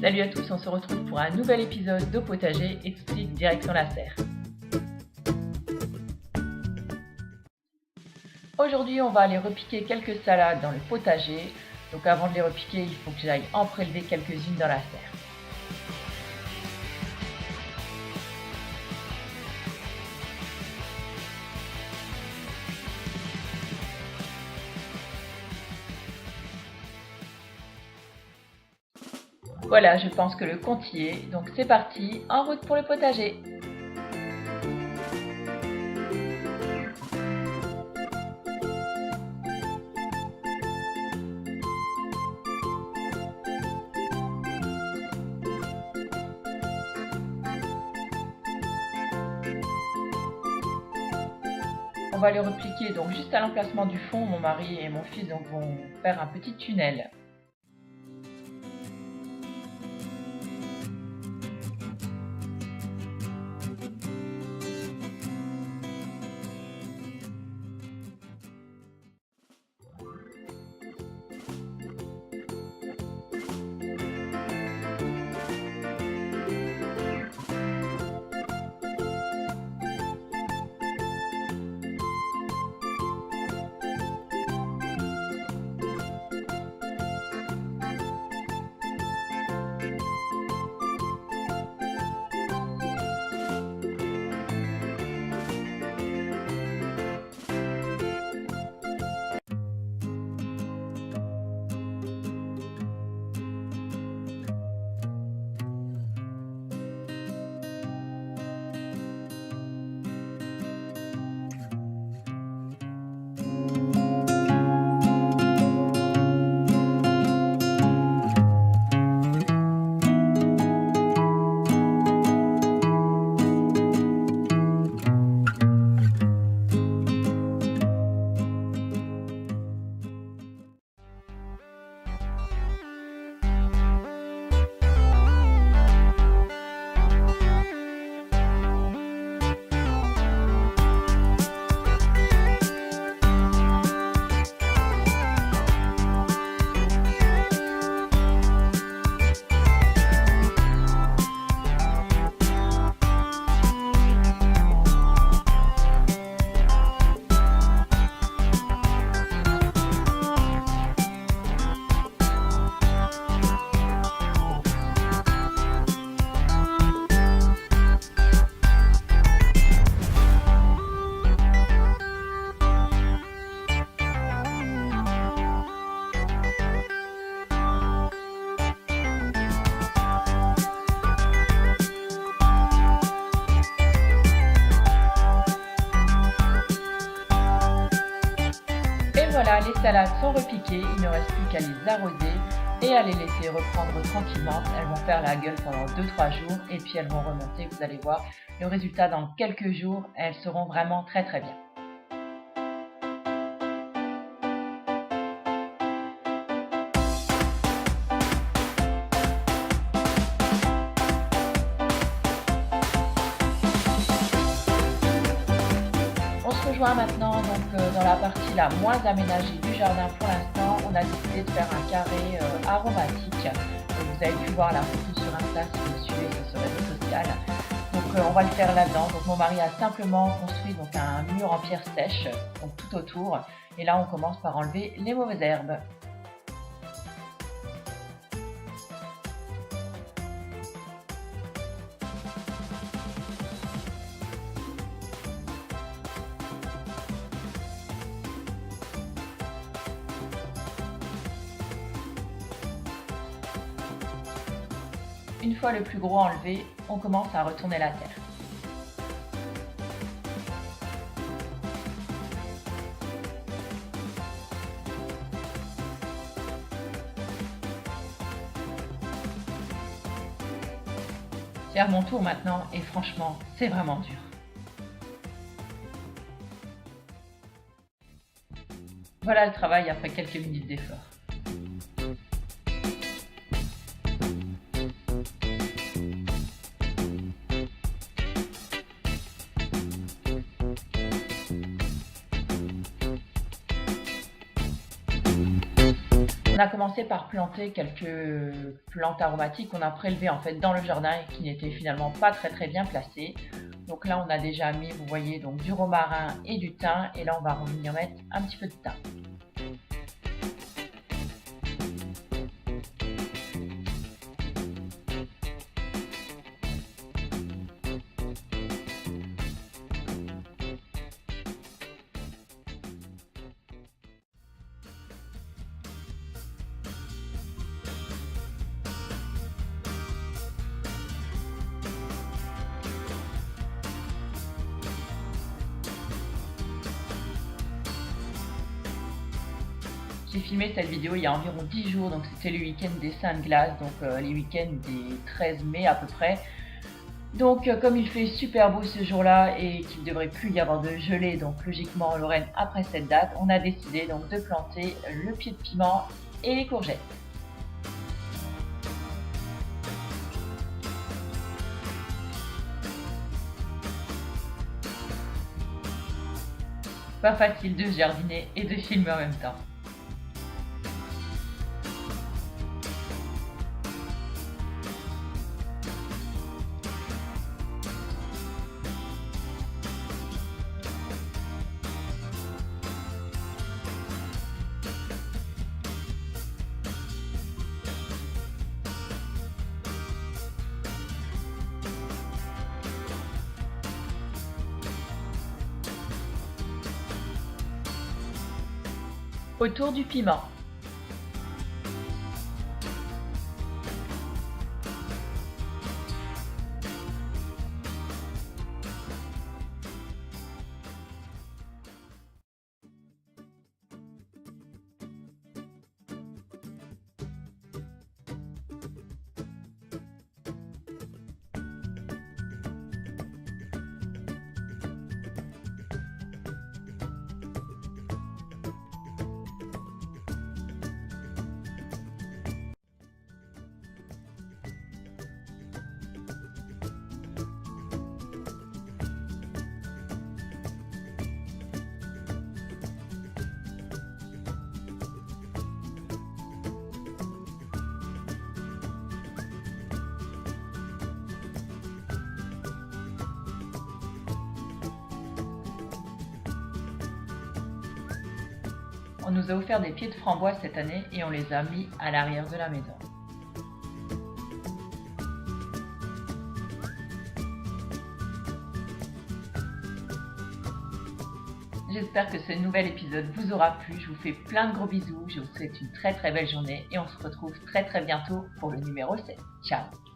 Salut à tous, on se retrouve pour un nouvel épisode d'Au Potager et tout de suite direction la serre. Aujourd'hui, on va aller repiquer quelques salades dans le potager. Donc avant de les repiquer, il faut que j'aille en prélever quelques-unes dans la serre. Voilà, je pense que le compte y est, donc c'est parti, en route pour le potager. On va les repliquer donc juste à l'emplacement du fond. Mon mari et mon fils donc vont faire un petit tunnel. Voilà, les salades sont repiquées, il ne reste plus qu'à les arroser et à les laisser reprendre tranquillement. Elles vont faire la gueule pendant 2-3 jours et puis elles vont remonter, vous allez voir le résultat dans quelques jours, elles seront vraiment très bien. On se rejoint maintenant donc dans la partie la moins aménagée du jardin pour l'instant. On a décidé de faire un carré aromatique. Vous avez pu voir la photo sur Insta si vous suivez sur ce réseau social. Donc on va le faire là-dedans. Donc mon mari a simplement construit donc un mur en pierre sèche, donc tout autour. Et là on commence par enlever les mauvaises herbes. Une fois le plus gros enlevé, on commence à retourner la terre. C'est à mon tour maintenant et franchement, c'est vraiment dur. Voilà le travail après quelques minutes d'effort. a commencé par planter quelques plantes aromatiques qu'on a prélevées en fait dans le jardin et qui n'étaient finalement pas très bien placées. Donc là, on a déjà mis, vous voyez, donc du romarin et du thym. Et là, on va revenir mettre un petit peu de thym. J'ai filmé cette vidéo il y a environ 10 jours, donc c'était le week-end des Saintes Glaces, donc les week-ends des 13 mai à peu près. Donc comme il fait super beau ce jour-là et qu'il ne devrait plus y avoir de gelée, donc logiquement en Lorraine après cette date, on a décidé donc de planter le pied de piment et les courgettes. Pas facile de jardiner et de filmer en même temps. Autour du piment. On nous a offert des pieds de framboise cette année et on les a mis à l'arrière de la maison. J'espère que ce nouvel épisode vous aura plu. Je vous fais plein de gros bisous. Je vous souhaite une très belle journée et on se retrouve très bientôt pour le numéro 7. Ciao!